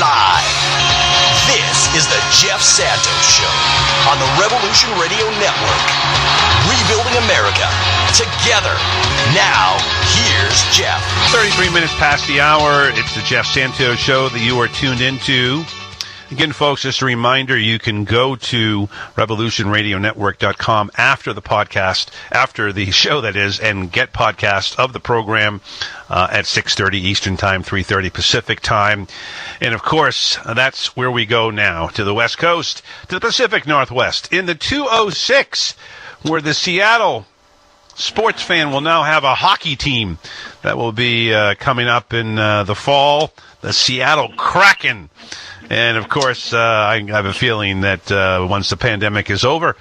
Live. This is the Jeff Santos Show on the Revolution Radio Network. Rebuilding America together. Now, here's Jeff. 33 minutes past the hour. It's the Jeff Santos Show that you are tuned into. Again, folks, just a reminder, you can go to revolutionradionetwork.com after the podcast, after the show, that is, and get podcasts of the program at 6:30 Eastern Time, 3:30 Pacific Time. And, of course, that's where we go now, to the West Coast, to the Pacific Northwest, in the 206, where the Seattle sports fan will now have a hockey team that will be coming up in the fall, the Seattle Kraken. And, of course, I have a feeling that once the pandemic is over,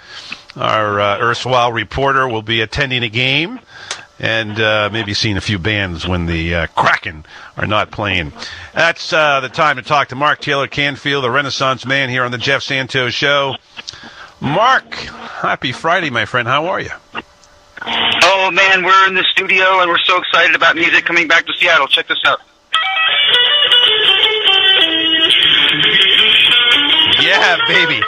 our erstwhile reporter will be attending a game and maybe seeing a few bands when the Kraken are not playing. That's the time to talk to Mark Taylor-Canfield, the Renaissance man, here on the Jeff Santos Show. Mark, happy Friday, my friend. How are you? Oh, man, we're in the studio, and we're so excited about music coming back to Seattle. Check this out. Yeah, baby.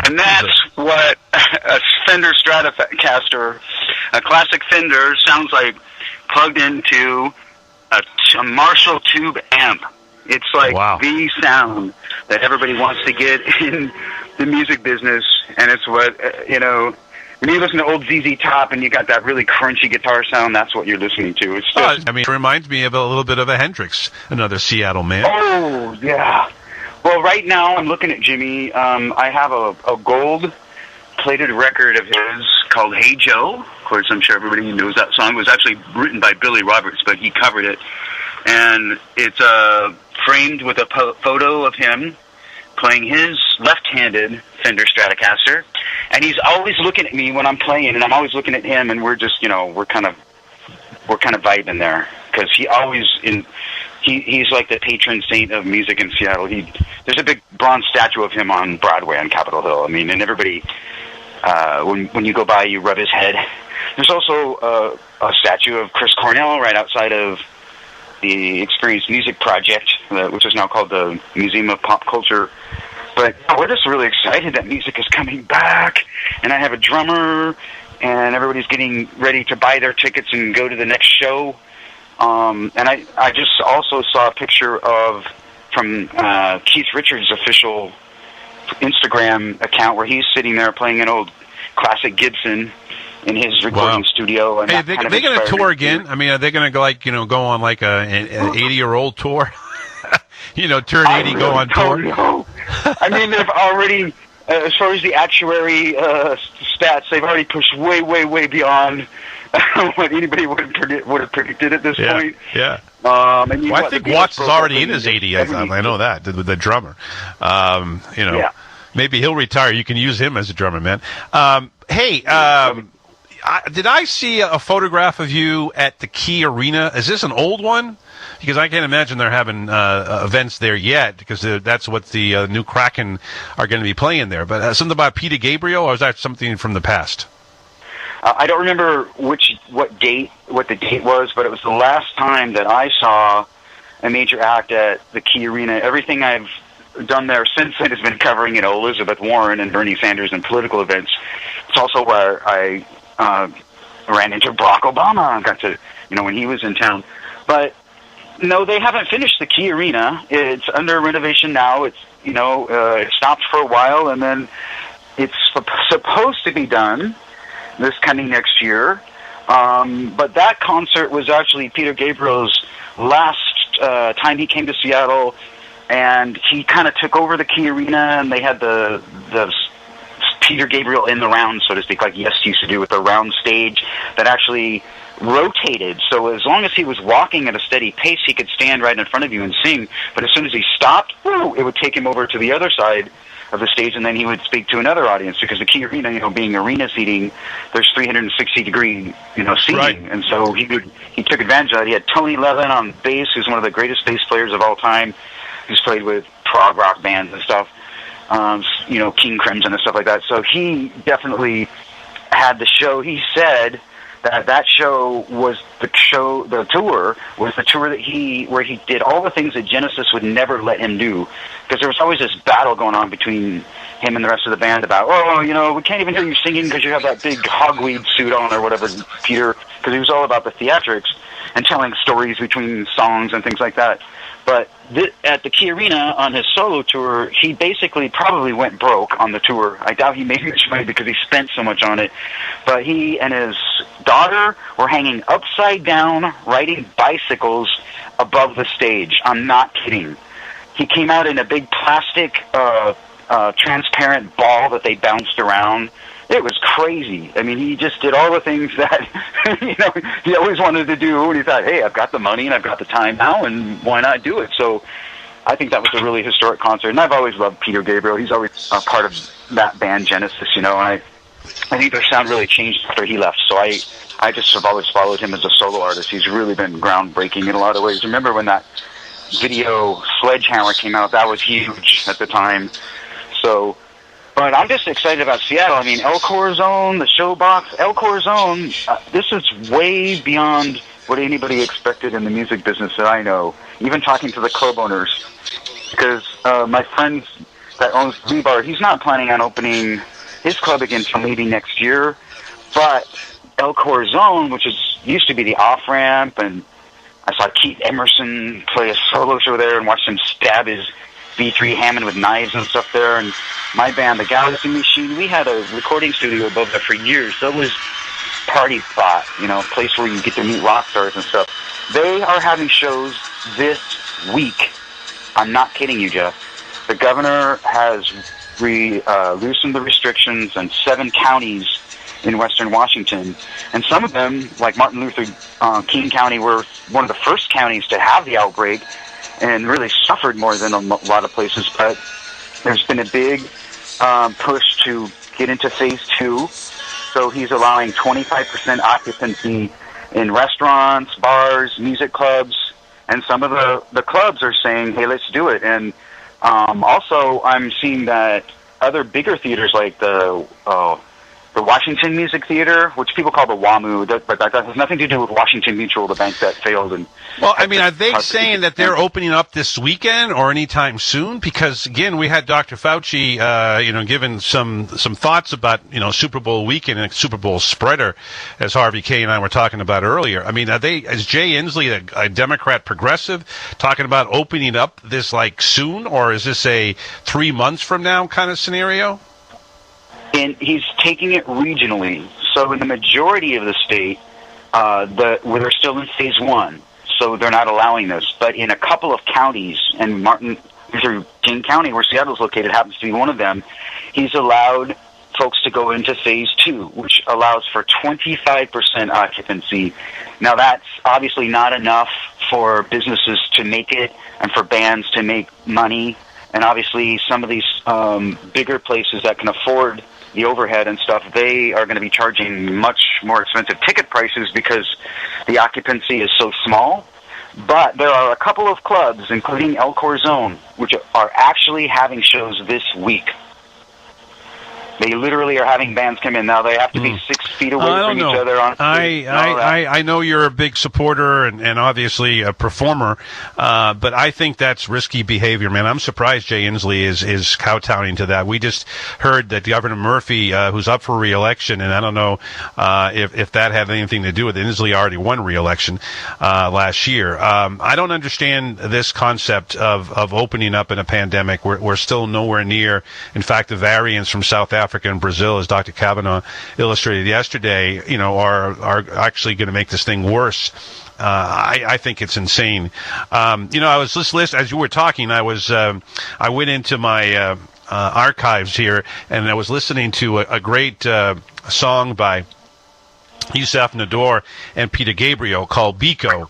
And that's what a Fender Stratocaster, a classic Fender, sounds like plugged into a Marshall tube amp. It's like the sound that everybody wants to get in the music business, and it's what, when you listen to old ZZ Top and you got that really crunchy guitar sound, that's what you're listening to. It's just, it reminds me of a little bit of a Hendrix, another Seattle man. Oh, yeah. Well, right now I'm looking at Jimmy. I have a gold-plated record of his called Hey Joe. Of course, I'm sure everybody knows that song. It was actually written by Billy Roberts, but he covered it. And it's framed with a photo of him playing his left-handed Fender Stratocaster, and he's always looking at me when I'm playing, and I'm always looking at him, and we're just, we're kind of vibing there, because he's like the patron saint of music in Seattle. There's a big bronze statue of him on Broadway on Capitol Hill. I mean, and everybody, when you go by, you rub his head. There's also a statue of Chris Cornell right outside of the Experience Music Project, which is now called the Museum of Pop Culture. But we're just really excited that music is coming back, and I have a drummer, and everybody's getting ready to buy their tickets and go to the next show. And I just also saw a picture from Keith Richards' official Instagram account where he's sitting there playing an old classic Gibson in his recording studio. And hey, they're going to tour again? I mean, are they going to go on like an 80-year-old tour? Turn 80, go on tour? No. I mean, they've already, as far as the actuary stats, they've already pushed way, way, way beyond what anybody would have predicted at this point. Yeah. I think Watts is already in his 80s. I know that, the drummer. Yeah. Maybe he'll retire. You can use him as a drummer, man. Did I see a photograph of you at the Key Arena? Is this an old one? Because I can't imagine they're having events there yet, because that's what the new Kraken are going to be playing there. But something about Peter Gabriel, or is that something from the past? I don't remember what the date was, but it was the last time that I saw a major act at the Key Arena. Everything I've done there since then has been covering, Elizabeth Warren and Bernie Sanders and political events. It's also where I ran into Barack Obama and got to, when he was in town. But no, they haven't finished the Key Arena. It's under renovation now. It's, it stopped for a while, and then it's supposed to be done this coming next year. But that concert was actually Peter Gabriel's last time he came to Seattle, and he kind of took over the Key Arena, and they had the Peter Gabriel in the round, so to speak, like Yes used to do with the round stage that actually rotated. So as long as he was walking at a steady pace, he could stand right in front of you and sing. But as soon as he stopped, it would take him over to the other side of the stage, and then he would speak to another audience, because the Key Arena, being arena seating, there's 360-degree, seating. Right. And so he took advantage of that. He had Tony Levin on bass, who's one of the greatest bass players of all time, who's played with prog rock bands and stuff. King Crimson and stuff like that. So he definitely had the show. He said that show was the tour that where he did all the things that Genesis would never let him do, because there was always this battle going on between him and the rest of the band about, we can't even hear you singing because you have that big hogweed suit on or whatever, Peter, because he was all about the theatrics and telling stories between songs and things like that. But at the Key Arena on his solo tour, he basically probably went broke on the tour. I doubt he made much money because he spent so much on it. But he and his daughter were hanging upside down, riding bicycles above the stage. I'm not kidding. He came out in a big plastic transparent ball that they bounced around. It was crazy. I mean, he just did all the things that he always wanted to do, and he thought, hey, I've got the money and I've got the time now, and why not do it? So I think that was a really historic concert, and I've always loved Peter Gabriel. He's always a part of that band Genesis, and I think their sound really changed after he left, so I just have always followed him as a solo artist. He's really been groundbreaking in a lot of ways. Remember when that video Sledgehammer came out? That was huge at the time. So, but I'm just excited about Seattle. I mean, El Corizon, the Showbox, El Corizon, this is way beyond what anybody expected in the music business that I know, even talking to the club owners. Because my friend that owns Lee Bar, he's not planning on opening his club again until maybe next year. But El Corizon, which used to be the off-ramp, and I saw Keith Emerson play a solo show there and watched him stab his B3 Hammond with knives and stuff there. And my band, the Galaxy Machine, we had a recording studio above there for years. So it was party spot, place where you get to meet rock stars and stuff. They are having shows this week. I'm not kidding you, Jeff. The governor has loosened the restrictions in 7 counties in western Washington. And some of them, like Martin Luther King County, were one of the first counties to have the outbreak and really suffered more than a lot of places. But there's been a big push to get into phase 2. So he's allowing 25% occupancy in restaurants, bars, music clubs, and some of the clubs are saying, hey, let's do it. And also I'm seeing that other bigger theaters like the Washington Music Theater, which people call the WAMU, but that has nothing to do with Washington Mutual, the bank that failed. Well, I mean, are they saying that they're opening up this weekend or anytime soon? Because, again, we had Dr. Fauci, giving some thoughts about, Super Bowl weekend and Super Bowl spreader, as Harvey Kaye and I were talking about earlier. I mean, is Jay Inslee, a Democrat progressive, talking about opening up this, soon? Or is this a 3 months from now kind of scenario? And he's taking it regionally. So in the majority of the state, where they're still in phase 1, so they're not allowing this. But in a couple of counties, and Martin Luther King County, where Seattle's located, happens to be one of them, he's allowed folks to go into phase 2, which allows for 25% occupancy. Now that's obviously not enough for businesses to make it and for bands to make money. And obviously some of these bigger places that can afford the overhead and stuff, they are going to be charging much more expensive ticket prices because the occupancy is so small. But there are a couple of clubs, including El Corizon, which are actually having shows this week. They literally are having bands come in. Now they have to be 6 feet away from each other. I know you're a big supporter and obviously a performer, but I think that's risky behavior, man. I'm surprised Jay Inslee is kowtowing to that. We just heard that Governor Murphy, who's up for re-election, and I don't know if that had anything to do with it. Inslee already won re-election last year. I don't understand this concept of opening up in a pandemic. We're still nowhere near. In fact, the variants from South Africa and Brazil, as Dr. Kavanaugh illustrated yesterday, are actually going to make this thing worse. I think it's insane. I was just listening as you were talking. I went into my archives here, and I was listening to a great song by Yusuf Nador and Peter Gabriel, called Biko,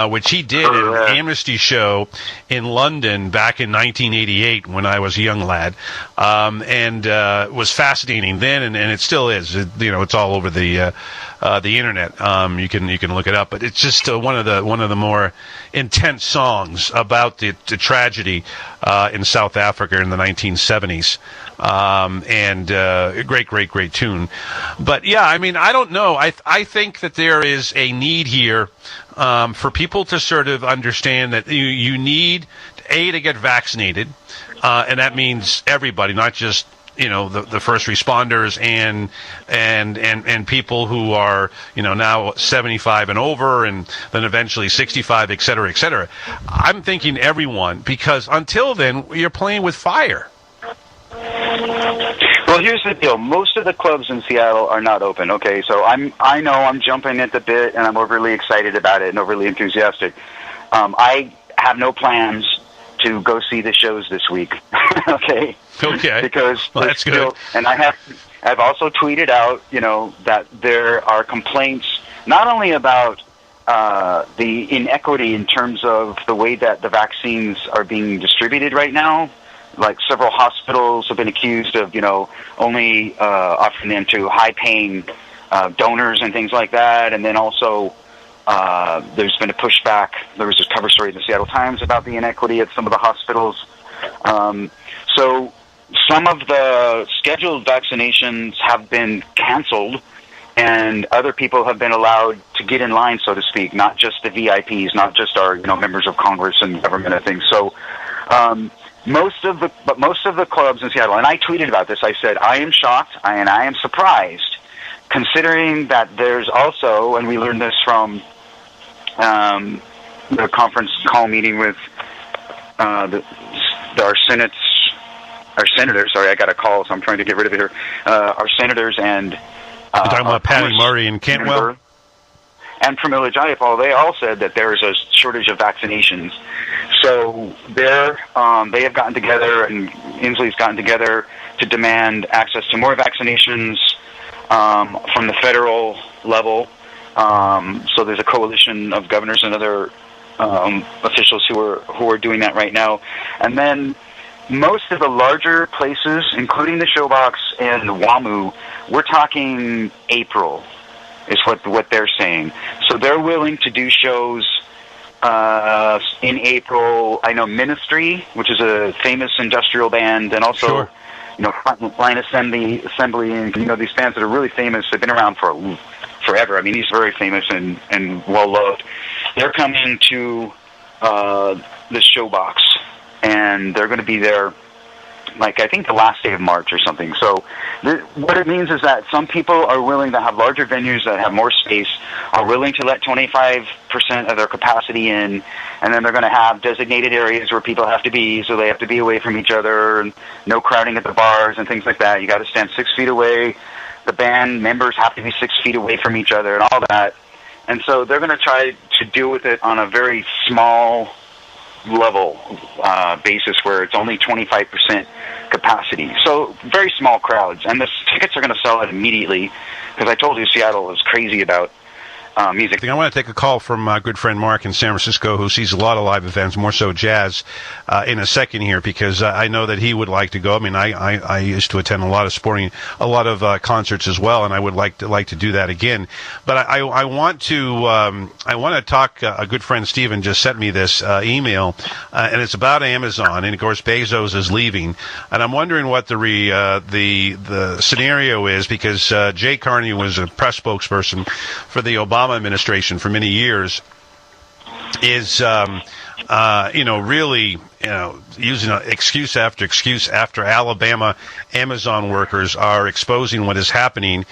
which he did at an Amnesty show in London back in 1988 when I was a young lad, and was fascinating then, and it still is. It's all over the internet. You can look it up, but it's just one of the more intense songs about the tragedy in South Africa in the 1970s. And a great tune. But yeah, I mean, I don't know. I think that there is a need here for people to sort of understand that you need to get vaccinated, and that means everybody, not just the first responders and people who are now 75 and over, and then eventually 65, et cetera, et cetera. I'm thinking everyone, because until then you're playing with fire. Well, here's the deal. Most of the clubs in Seattle are not open. Okay, so I know I'm jumping at the bit, and I'm overly excited about it and overly enthusiastic. I have no plans to go see the shows this week. Okay. Because that's good. And I've also tweeted out, that there are complaints not only about the inequity in terms of the way that the vaccines are being distributed right now. Like, several hospitals have been accused of, only offering them to high-paying donors and things like that. And then also there's been a pushback. There was a cover story in the Seattle Times about the inequity at some of the hospitals. So some of the scheduled vaccinations have been canceled, and other people have been allowed to get in line, so to speak, not just the VIPs, not just our members of Congress and government and things. So most of the clubs in Seattle, and I tweeted about this, I said, I am shocked and I am surprised, considering that there's also, and we learned this from the conference call meeting with our senators, sorry, I got a call, so I'm trying to get rid of it here, our senators and you're talking about Patty Murray and Cantwell? And Pramila Jayapal, they all said that there is a shortage of vaccinations. So they have gotten together, and Inslee's gotten together to demand access to more vaccinations from the federal level. So there's a coalition of governors and other officials who are doing that right now. And then most of the larger places, including the Showbox and the WAMU, we're talking April is what they're saying. So they're willing to do shows in April. I know Ministry, which is a famous industrial band, and also Frontline Assembly, and these bands that are really famous. They've been around for forever. I mean, he's very famous and well loved. They're coming to the Showbox, and they're going to be there, like, I think the last day of March or something. So what it means is that some people are willing to have larger venues that have more space, are willing to let 25% of their capacity in, and then they're going to have designated areas where people have to be, so they have to be away from each other, and no crowding at the bars and things like that. You got to stand 6 feet away. The band members have to be 6 feet away from each other and all that. And so they're going to try to deal with it on a very small level basis where it's only 25% capacity. So very small crowds. And the tickets are going to sell out immediately, because I told you Seattle is crazy about music. I want to take a call from my good friend Mark in San Francisco, who sees a lot of live events, more so jazz, in a second here, because I know that he would like to go. I mean, I used to attend a lot of concerts as well, and I would like to do that again. But I want to talk. A good friend Stephen just sent me this email, and it's about Amazon, and of course Bezos is leaving, and I'm wondering what the scenario is, because Jay Carney was a press spokesperson for the Obama administration for many years, is really using excuse after Alabama Amazon workers are exposing what is happening,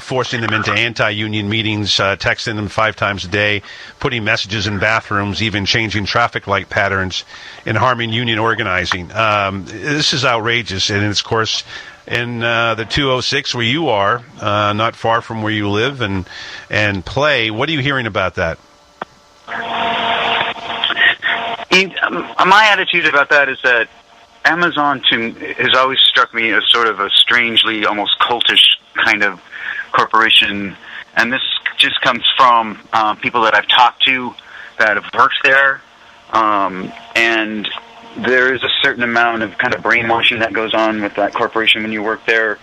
forcing them into anti-union meetings, texting them 5 times a day, putting messages in bathrooms, even changing traffic light patterns, and harming union organizing. This is outrageous, and it's, of course, in the 206 where you are, not far from where you live and play. What are you hearing about that? My attitude about that is that Amazon has always struck me as sort of a strangely, almost cultish kind of corporation. and this just comes from people that I've talked to that have worked there, and there is a certain amount of kind of brainwashing that goes on with that corporation when you work there,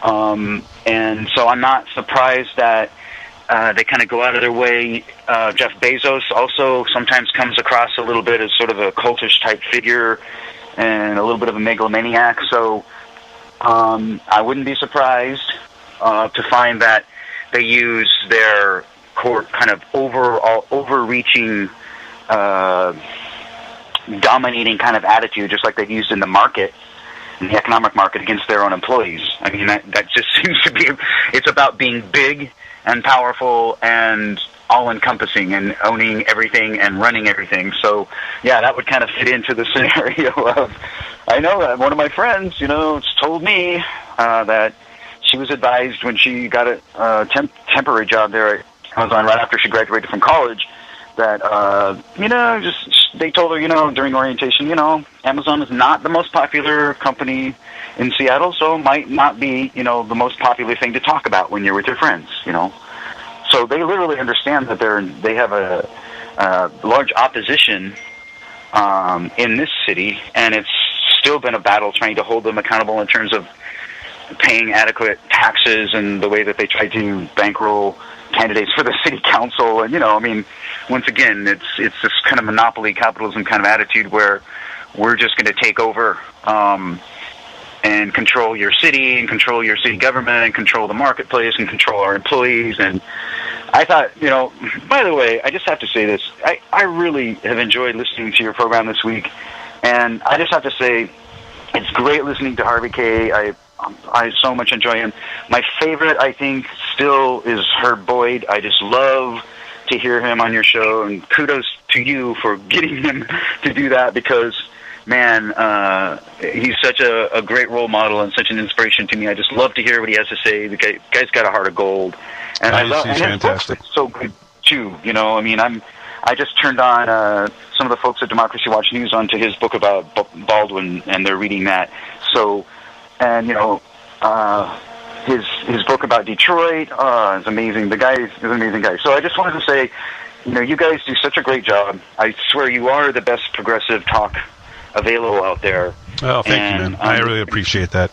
and so I'm not surprised that they kind of go out of their way. Jeff Bezos also sometimes comes across a little bit as sort of a cultish type figure and a little bit of a megalomaniac, so I wouldn't be surprised to find that they use their kind of overreaching, dominating kind of attitude, just like they've used in the market, in the economic market, against their own employees. I mean, that just seems to be, it's about being big and powerful and all-encompassing and owning everything and running everything. So, yeah, that would kind of fit into the scenario of, I know that one of my friends, told me that she was advised when she got a temporary job there at Amazon right after she graduated from college that, they told her, during orientation, Amazon is not the most popular company in Seattle, so it might not be, the most popular thing to talk about when you're with your friends, So they literally understand that they have a large opposition in this city, and it's still been a battle trying to hold them accountable in terms of paying adequate taxes and the way that they try to bankroll candidates for the city council. And, once again, it's this kind of monopoly capitalism kind of attitude where we're just going to take over and control your city and control your city government and control the marketplace and control our employees. And I thought, by the way, I just have to say this. I really have enjoyed listening to your program this week. And I just have to say, it's great listening to Harvey Kaye. I so much enjoy him. My favorite, I think, still is Herb Boyd. I just love to hear him on your show, and kudos to you for getting him to do that, because, man, he's such a great role model and such an inspiration to me. I just love to hear what he has to say. The guy's got a heart of gold. And I love his fantastic. Books are so good, too. I just turned on some of the folks at Democracy Watch News onto his book about Baldwin, and they're reading that. So, and, his book about Detroit is amazing. The guy is an amazing guy. So I just wanted to say, you guys do such a great job. I swear you are the best progressive talk available out there. Oh, thank you, man. I really appreciate that.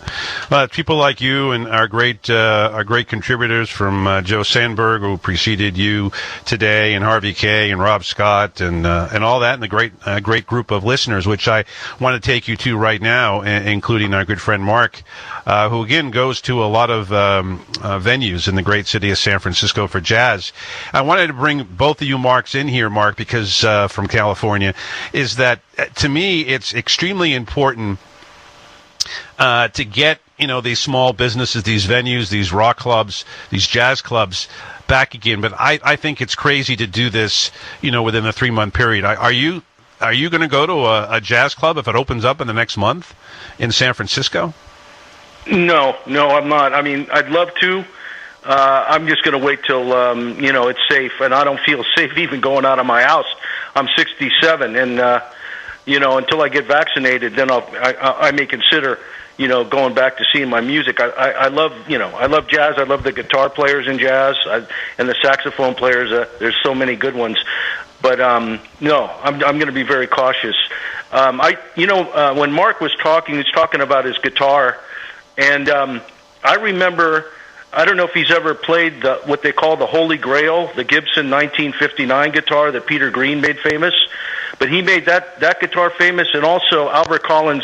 People like you and our great contributors from Joe Sandberg, who preceded you today, and Harvey Kaye and Rob Scott and all that, and the great group of listeners, which I want to take you to right now, including our good friend Mark, who again goes to a lot of venues in the great city of San Francisco for jazz. I wanted to bring both of you Marks in here, Mark, because from California, is that to me it's extremely important to get these small businesses, these venues, these rock clubs, these jazz clubs back again. But I think it's crazy to do this within a 3-month period. Are you going to go to a jazz club if it opens up in the next month in San Francisco? No, I'm not. I mean, I'd love to. I'm just going to wait till it's safe, and I don't feel safe even going out of my house. I'm 67, and until I get vaccinated, then I may consider going back to seeing my music. I love jazz. I love the guitar players in jazz and the saxophone players. There's so many good ones. But no, I'm going to be very cautious. When Mark was talking, he was talking about his guitar, and I remember. I don't know if he's ever played what they call the Holy Grail, the Gibson 1959 guitar that Peter Green made famous. But he made that guitar famous, and also Albert Collins,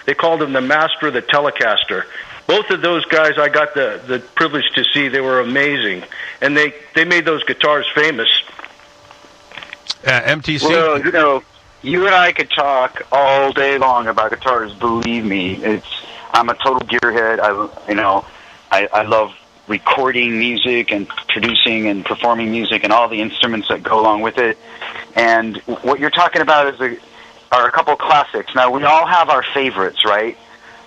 they called him the master of the Telecaster. Both of those guys I got the privilege to see. They were amazing, and they made those guitars famous. MTC? Well, you and I could talk all day long about guitars, believe me. I'm a total gearhead. I love recording music and producing and performing music and all the instruments that go along with it. And what you're talking about are a couple of classics. Now, we all have our favorites, right?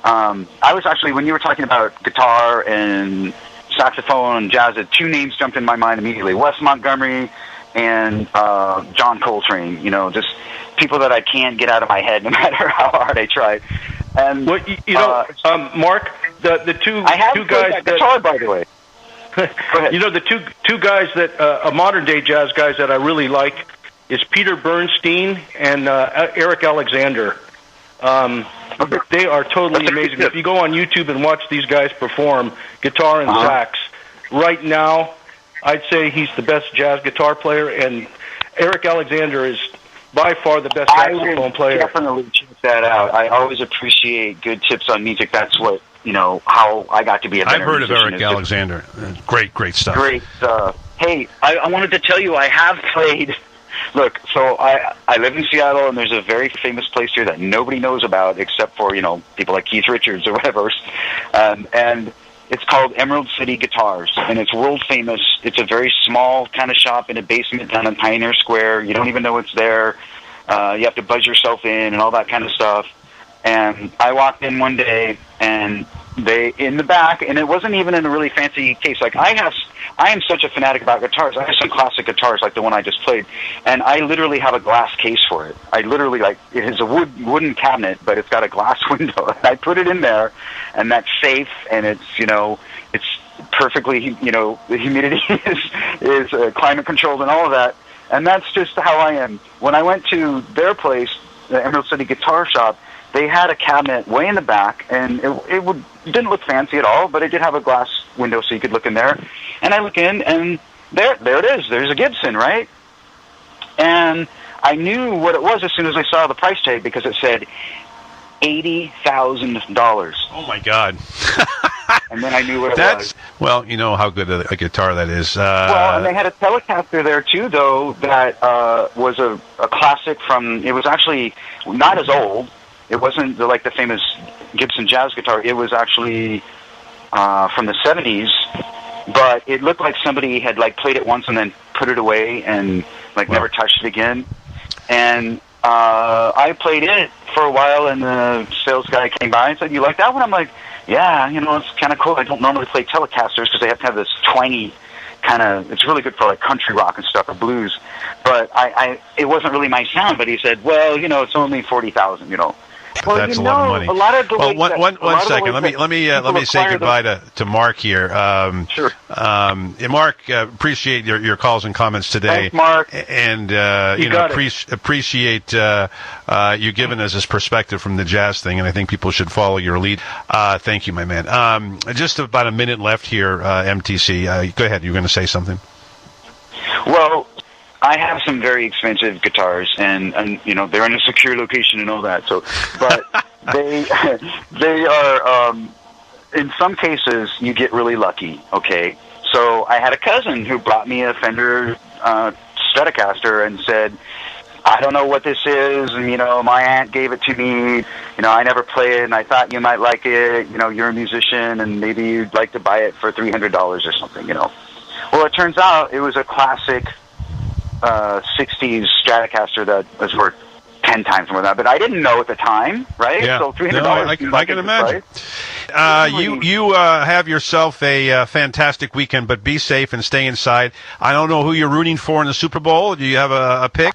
I was actually, when you were talking about guitar and saxophone and jazz, 2 names jumped in my mind immediately. Wes Montgomery and John Coltrane, just people that I can't get out of my head no matter how hard I try. And Mark, the two I have two guys that guitar, by the way. You know, the two guys that modern day jazz guys that I really like is Peter Bernstein and Eric Alexander. They are totally amazing. If you go on YouTube and watch these guys perform guitar and sax, right now, I'd say he's the best jazz guitar player, and Eric Alexander is by far the best saxophone player. Definitely check that out. I always appreciate good tips on music. That's what, how I got to be a better I've heard of musician. Eric Alexander. Great stuff. Great. Hey, I wanted to tell you I have played. Look, so I live in Seattle, and there's a very famous place here that nobody knows about except for, people like Keith Richards or whatever. And it's called Emerald City Guitars, and it's world famous. It's a very small kind of shop in a basement down in Pioneer Square. You don't even know it's there. You have to buzz yourself in and all that kind of stuff. And I walked in one day, and they in the back, and it wasn't even in a really fancy case. Like I am such a fanatic about guitars. I have some classic guitars like the one I just played, and I literally have a glass case for it. I literally it is a wooden cabinet, but it's got a glass window. I put it in there, and that's safe, and it's it's perfectly the humidity is climate controlled and all of that, and that's just how I am. When I went to their place, the Emerald City Guitar Shop, they had a cabinet way in the back, and it didn't look fancy at all, but it did have a glass window so you could look in there. And I look in, and there it is. There's a Gibson, right? And I knew what it was as soon as I saw the price tag because it said $80,000. Oh, my God. And then I knew what it was. Well, you know how good a guitar that is. Well, and they had a Telecaster there, too, though, that was a classic from, it was actually not as old. It wasn't the famous Gibson jazz guitar. It was actually from the 70s, but it looked like somebody had played it once and then put it away and never touched it again. And I played it for a while, and the sales guy came by and said, "You like that one?" I'm like, "Yeah, it's kind of cool. I don't normally play Telecasters because they have to have this twangy kind of. It's really good for country rock and stuff or blues, but it wasn't really my sound." But he said, "Well, it's only $40,000, Well, that's a lot of money. A lot of the one second. Let me say goodbye to Mark here. Sure. Mark, appreciate your calls and comments today. Thanks, Mark. And appreciate you giving us this perspective from the jazz thing, and I think people should follow your lead. Thank you, my man. Just about a minute left here, MTC. Go ahead. You were going to say something. Well, I have some very expensive guitars, and they're in a secure location and all that. So, but they are in some cases you get really lucky. Okay, so I had a cousin who brought me a Fender Stratocaster and said, "I don't know what this is, and my aunt gave it to me. I never play it, and I thought you might like it. You're a musician, and maybe you'd like to buy it for $300 or something. Well, it turns out it was a classic 60s Stratocaster that was worth 10 times more than that, but I didn't know at the time, right? Yeah. So $300. No, I can imagine. You have yourself a fantastic weekend, but be safe and stay inside. I don't know who you're rooting for in the Super Bowl. Do you have a pick?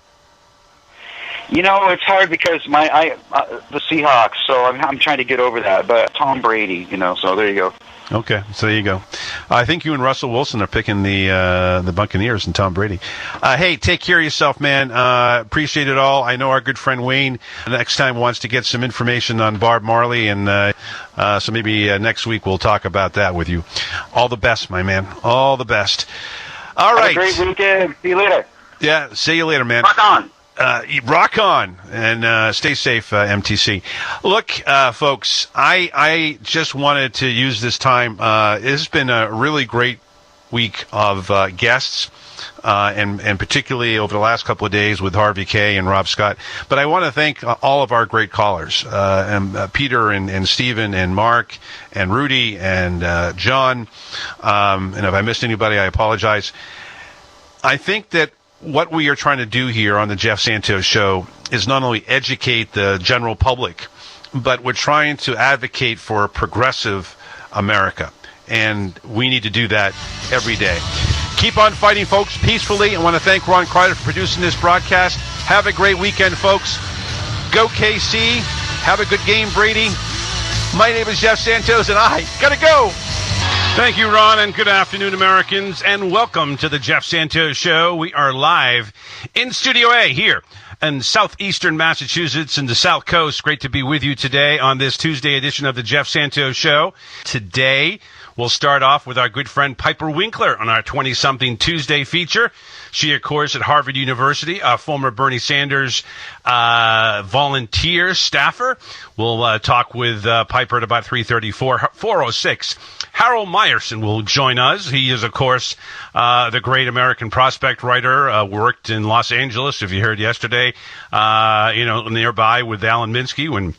It's hard because the Seahawks, so I'm trying to get over that. But Tom Brady, so there you go. Okay, so there you go. I think you and Russell Wilson are picking the Buccaneers and Tom Brady. Hey, take care of yourself, man. Appreciate it all. I know our good friend Wayne next time wants to get some information on Bob Marley, and so maybe next week we'll talk about that with you. All the best, my man. All the best. All right. Have a great weekend. See you later. Yeah, see you later, man. Rock on. Rock on, and stay safe, MTC. Look, folks, I just wanted to use this time. It's been a really great week of guests, and particularly over the last couple of days with Harvey Kaye and Rob Scott. But I want to thank all of our great callers, and Peter and Stephen and Mark and Rudy and John. And if I missed anybody, I apologize. I think that what we are trying to do here on the Jeff Santos Show is not only educate the general public, but we're trying to advocate for a progressive America. And we need to do that every day. Keep on fighting, folks, peacefully. I want to thank Ron Kreider for producing this broadcast. Have a great weekend, folks. Go KC. Have a good game, Brady. My name is Jeff Santos, and I gotta go. Thank you, Ron, and good afternoon, Americans, and welcome to the Jeff Santos Show. We are live in Studio A here in southeastern Massachusetts and the South Coast. Great to be with you today on this Tuesday edition of the Jeff Santos Show. Today, we'll start off with our good friend Piper Winkler on our 20-something Tuesday feature. She, of course, at Harvard University, a former Bernie Sanders volunteer staffer. We'll talk with Piper at about 3:34, 4:06. Harold Meyerson will join us. He is, of course, the great American prospect writer, worked in Los Angeles, if you heard yesterday, nearby with Alan Minsky when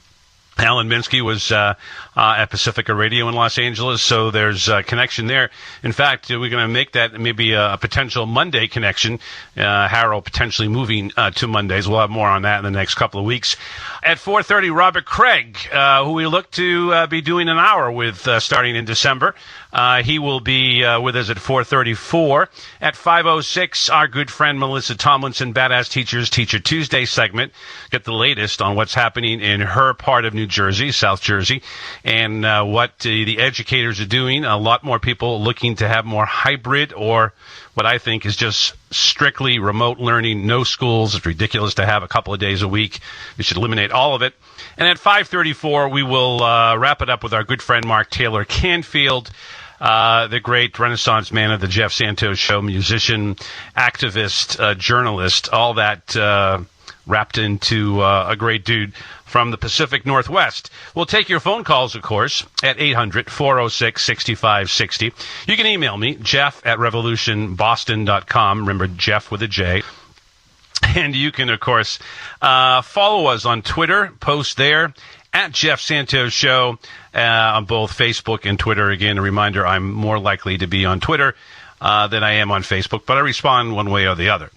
Alan Minsky was at Pacifica Radio in Los Angeles, so there's a connection there. In fact, we're going to make that maybe a potential Monday connection. Harold potentially moving to Mondays. We'll have more on that in the next couple of weeks. At 4:30, Robert Craig, who we look to be doing an hour with starting in December. He will be with us at 4:34. At 5:06, our good friend Maria Tomlinson, Badass Teachers Teacher Tuesday segment. Get the latest on what's happening in her part of New Jersey, South Jersey, and what the educators are doing. A lot more people looking to have more hybrid or what I think is just strictly remote learning. No schools. It's ridiculous to have a couple of days a week. We should eliminate all of it. And at 5:34, we will wrap it up with our good friend Mark Taylor-Canfield, the great Renaissance man of the Jeff Santos Show, musician, activist, journalist, all that wrapped into a great dude from the Pacific Northwest. We'll take your phone calls, of course, at 800-406-6560. You can email me, jeff@revolutionboston.com. Remember, Jeff with a J. And you can, of course, follow us on Twitter, post there, at Jeff Santos Show, on both Facebook and Twitter. Again, a reminder, I'm more likely to be on Than I am on Facebook, but I respond one way or the other.